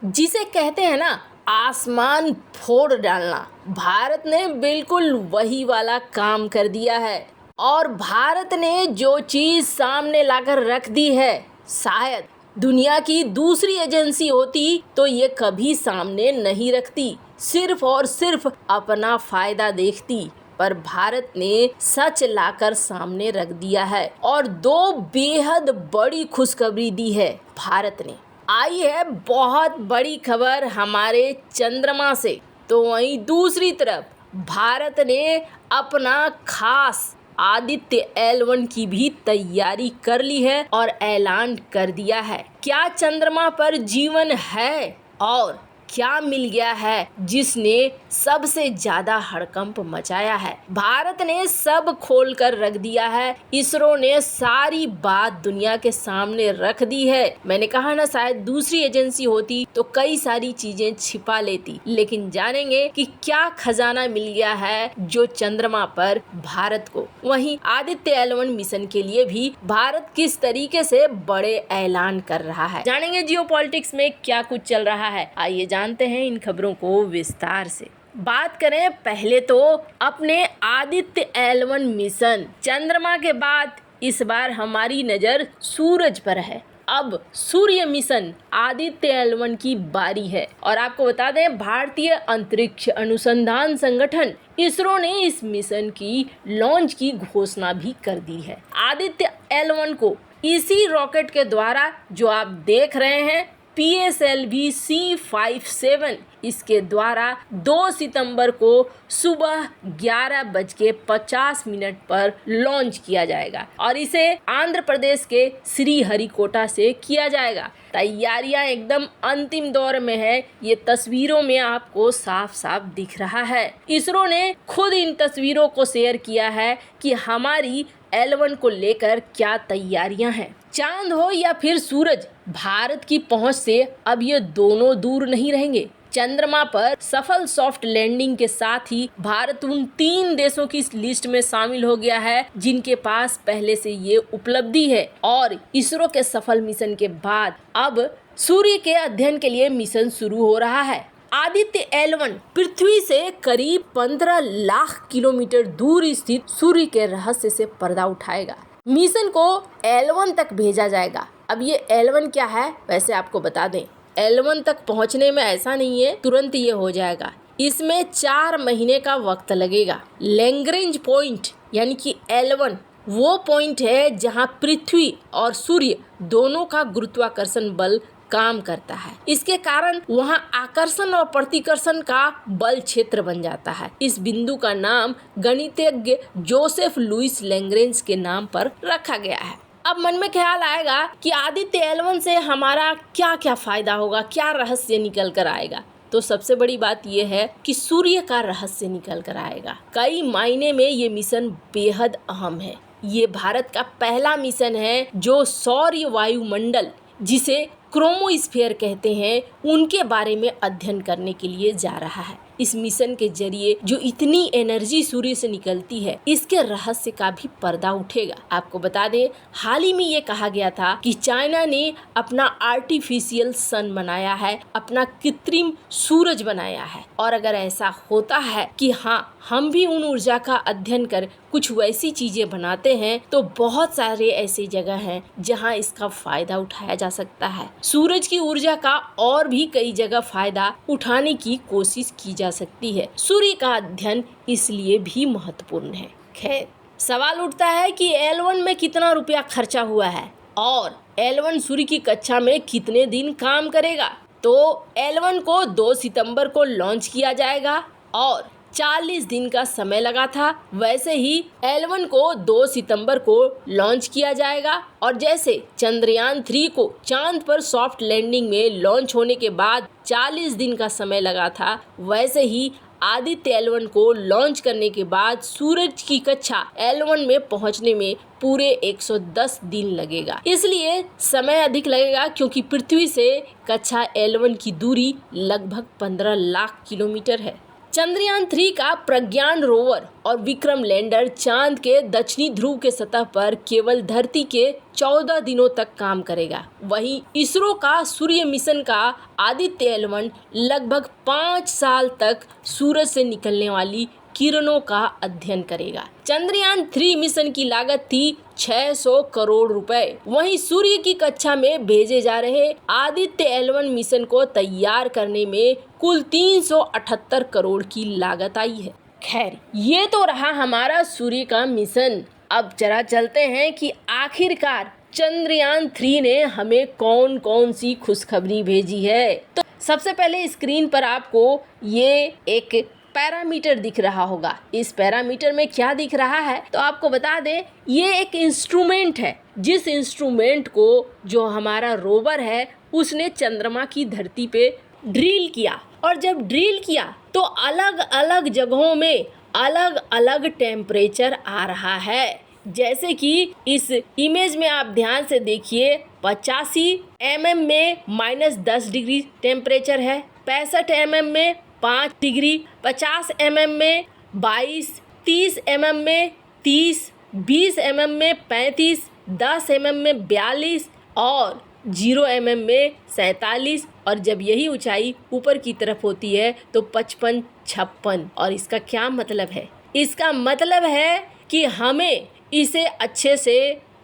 जिसे कहते हैं ना आसमान फोड़ डालना, भारत ने बिल्कुल वही वाला काम कर दिया है। और भारत ने जो चीज़ सामने लाकर रख दी है, शायद दुनिया की दूसरी एजेंसी होती तो ये कभी सामने नहीं रखती, सिर्फ और सिर्फ अपना फायदा देखती। पर भारत ने सच लाकर सामने रख दिया है और दो बेहद बड़ी खुशखबरी दी है भारत ने। आई है बहुत बड़ी खबर हमारे चंद्रमा से, तो वहीं दूसरी तरफ भारत ने अपना खास आदित्य L1 की भी तैयारी कर ली है और ऐलान कर दिया है। क्या चंद्रमा पर जीवन है और क्या मिल गया है जिसने सबसे ज्यादा हड़कंप मचाया है? भारत ने सब खोल कर रख दिया है। इसरो ने सारी बात दुनिया के सामने रख दी है। मैंने कहा ना, शायद दूसरी एजेंसी होती तो कई सारी चीजें छिपा लेती, लेकिन जानेंगे कि क्या खजाना मिल गया है जो चंद्रमा पर भारत को। वहीं आदित्य L1 मिशन के लिए भी भारत किस तरीके से बड़े ऐलान कर रहा है। जानेंगे जियोपॉलिटिक्स में क्या कुछ चल रहा है। आइए जानते हैं इन खबरों को विस्तार से। बात करें पहले तो अपने आदित्य L1 मिशन, चंद्रमा के बाद इस बार हमारी नजर सूरज पर है। अब सूर्य मिशन आदित्य L1 की बारी है और आपको बता दें, भारतीय अंतरिक्ष अनुसंधान संगठन इसरो ने इस मिशन की लॉन्च की घोषणा भी कर दी है। आदित्य L1 को इसी रॉकेट के द्वारा जो आप देख रहे हैं PSLV C57, इसके द्वारा 2 सितंबर को सुबह 11:50 पर लॉन्च किया जाएगा और इसे आंध्र प्रदेश के श्रीहरिकोटा से किया जाएगा। तैयारियां एकदम अंतिम दौर में है, ये तस्वीरों में आपको साफ साफ दिख रहा है। इसरो ने खुद इन तस्वीरों को शेयर किया है कि हमारी L1 को लेकर क्या तैयारियां हैं। चांद हो या फिर सूरज, भारत की पहुंच से अब ये दोनों दूर नहीं रहेंगे। चंद्रमा पर सफल सॉफ्ट लैंडिंग के साथ ही भारत उन 3 देशों की लिस्ट में शामिल हो गया है जिनके पास पहले से ये उपलब्धि है। और इसरो के सफल मिशन के बाद अब सूर्य के अध्ययन के लिए मिशन शुरू हो रहा है। आदित्य L1 पृथ्वी से करीब 15 लाख किलोमीटर दूर स्थित सूर्य के रहस्य से पर्दा उठाएगा। मिशन को L1 तक भेजा जाएगा। अब ये L1 क्या है, वैसे आपको बता दें, L1 तक पहुंचने में ऐसा नहीं है तुरंत ये हो जाएगा। इसमें 4 महीने का वक्त लगेगा। लैग्रेंज पॉइंट यानी कि L1 वो पॉइंट है जहां पृथ्वी और सूर्य दोनों का गुरुत्वाकर्षण बल काम करता है। इसके कारण वहां आकर्षण और प्रतिकर्षण का बल क्षेत्र बन जाता है। इस बिंदु का नाम गणितज्ञ जोसेफ लुइस लैग्रेंज के नाम पर रखा गया है। अब मन में ख्याल आएगा कि आदित्य L1 से हमारा क्या क्या फायदा होगा, क्या रहस्य निकल कर आएगा। तो सबसे बड़ी बात यह है कि सूर्य का रहस्य निकल कर आएगा। कई मायने में ये मिशन बेहद अहम है। ये भारत का पहला मिशन है जो सौर वायुमंडल, जिसे क्रोमोस्फीयर कहते हैं, उनके बारे में अध्ययन करने के लिए जा रहा है। इस मिशन के जरिए जो इतनी एनर्जी सूर्य से निकलती है, इसके रहस्य का भी पर्दा उठेगा। आपको बता दें, हाल ही में ये कहा गया था कि चाइना ने अपना आर्टिफिशियल सन बनाया है, अपना कृत्रिम सूरज बनाया है। और अगर ऐसा होता है कि हाँ, हम भी उन ऊर्जा का अध्ययन कर कुछ वैसी चीजें बनाते हैं, तो बहुत सारे ऐसी जगह हैं जहां इसका फायदा उठाया जा सकता है। सूरज की ऊर्जा का और भी कई जगह फायदा उठाने की कोशिश की जा सकती है। सूर्य का अध्ययन इसलिए भी महत्वपूर्ण है। खैर, सवाल उठता है कि L1 में कितना रुपया खर्चा हुआ है और L1 सूर्य की कक्षा में कितने दिन काम करेगा। तो L1 को 2 सितंबर को लॉन्च किया जाएगा और 40 दिन का समय लगा था। वैसे ही L1 को 2 सितंबर को लॉन्च किया जाएगा और जैसे चंद्रयान 3 को चांद पर सॉफ्ट लैंडिंग में लॉन्च होने के बाद 40 दिन का समय लगा था, वैसे ही आदित्य L1 को लॉन्च करने के बाद सूरज की कक्षा L1 में पहुंचने में पूरे 110 दिन लगेगा। इसलिए समय अधिक लगेगा क्योंकि पृथ्वी से कक्षा L1 की दूरी लगभग 15 लाख किलोमीटर है। चंद्रयान 3 का प्रज्ञान रोवर और विक्रम लैंडर चांद के दक्षिणी ध्रुव के सतह पर केवल धरती के 14 दिनों तक काम करेगा। वहीं इसरो का सूर्य मिशन का आदित्य एल1 लगभग 5 साल तक सूरज से निकलने वाली किरणों का अध्ययन करेगा। चंद्रयान 3 मिशन की लागत थी 600 करोड़ रुपए। वहीं सूर्य की कक्षा में भेजे जा रहे आदित्य एल1 मिशन को तैयार करने में कुल 378 करोड़ की लागत आई है। खैर, ये तो रहा हमारा सूर्य का मिशन। अब जरा चलते हैं कि आखिरकार चंद्रयान 3 ने हमें कौन कौन सी खुशखबरी भेजी है। तो सबसे पहले स्क्रीन पर आपको ये एक पैरामीटर दिख रहा होगा। इस पैरामीटर में क्या दिख रहा है तो आपको बता दें, ये एक इंस्ट्रूमेंट है, जिस इंस्ट्रूमेंट को जो हमारा रोवर है उसने चंद्रमा की धरती पे ड्रिल किया। और जब ड्रिल किया तो अलग अलग जगहों में अलग अलग टेम्परेचर आ रहा है। जैसे कि इस इमेज में आप ध्यान से देखिए, 85 mm में -10 डिग्री टेम्परेचर है, 65 mm में 5 डिग्री, 50 mm में 22, 30 mm में 30, 20 mm में 35, 10 mm में 42 और 0 mm में 47। और जब यही ऊंचाई ऊपर की तरफ होती है तो 55, 56। और इसका क्या मतलब है? इसका मतलब है कि हमें इसे अच्छे से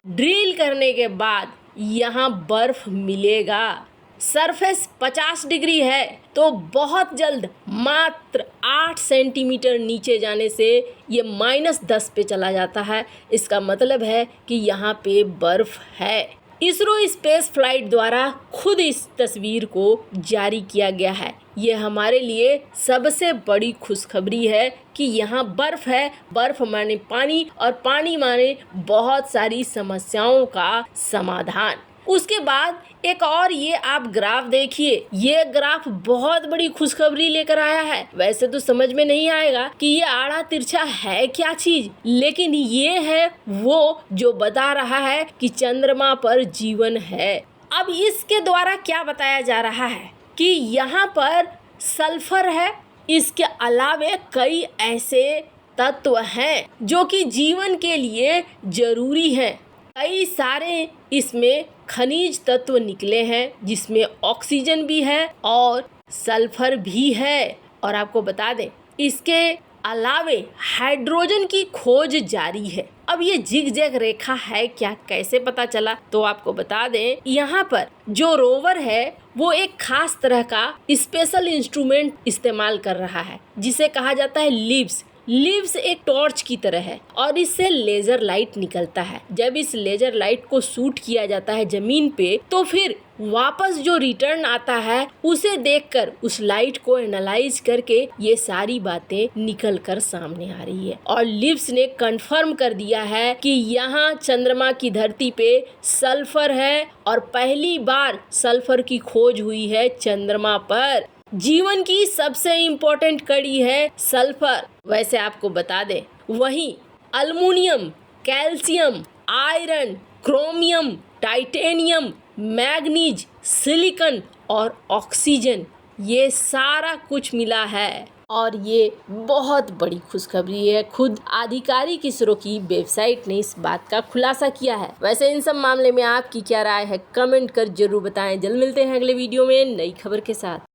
ड्रिल करने के बाद यहाँ बर्फ मिलेगा। सरफेस 50 डिग्री है तो बहुत जल्द मात्र 8 सेंटीमीटर नीचे जाने से ये -10 पे चला जाता है। इसका मतलब है कि यहाँ पे बर्फ है। इसरो स्पेस फ्लाइट द्वारा खुद इस तस्वीर को जारी किया गया है। ये हमारे लिए सबसे बड़ी खुशखबरी है कि यहाँ बर्फ है। बर्फ माने पानी और पानी माने बहुत सारी समस्याओं का समाधान। उसके बाद एक और ये आप ग्राफ देखिए, ये ग्राफ बहुत बड़ी खुशखबरी लेकर आया है। वैसे तो समझ में नहीं आएगा कि ये आड़ा तिरछा है क्या चीज, लेकिन ये है वो जो बता रहा है कि चंद्रमा पर जीवन है। अब इसके द्वारा क्या बताया जा रहा है कि यहाँ पर सल्फर है, इसके अलावे कई ऐसे तत्व हैं जो कि जीवन के लिए जरूरी हैं। कई सारे इसमें खनिज तत्व निकले हैं जिसमें ऑक्सीजन भी है और सल्फर भी है। और आपको बता दें, इसके अलावे हाइड्रोजन की खोज जारी है। अब ये जिगजैग रेखा है क्या, कैसे पता चला? तो आपको बता दें, यहाँ पर जो रोवर है वो एक खास तरह का स्पेशल इंस्ट्रूमेंट इस्तेमाल कर रहा है जिसे कहा जाता है लिव्स। लिव्स एक टॉर्च की तरह है और इससे लेजर लाइट निकलता है। जब इस लेजर लाइट को शूट किया जाता है जमीन पे तो फिर वापस जो रिटर्न आता है उसे देखकर, उस लाइट को एनालाइज करके ये सारी बातें निकल कर सामने आ रही है। और लिव्स ने कंफर्म कर दिया है कि यहाँ चंद्रमा की धरती पे सल्फर है और पहली बार सल्फर की खोज हुई है चंद्रमा पर। जीवन की सबसे इम्पोर्टेंट कड़ी है सल्फर। वैसे आपको बता दें, वहीं aluminium, calcium, iron, chromium, titanium, manganese, silicon और ऑक्सीजन, ये सारा कुछ मिला है। और ये बहुत बड़ी खुशखबरी है। खुद आधिकारिक इसरो की वेबसाइट ने इस बात का खुलासा किया है। वैसे इन सब मामले में आपकी क्या राय है, कमेंट कर जरूर बताएं। जल्द मिलते हैं अगले वीडियो में नई खबर के साथ।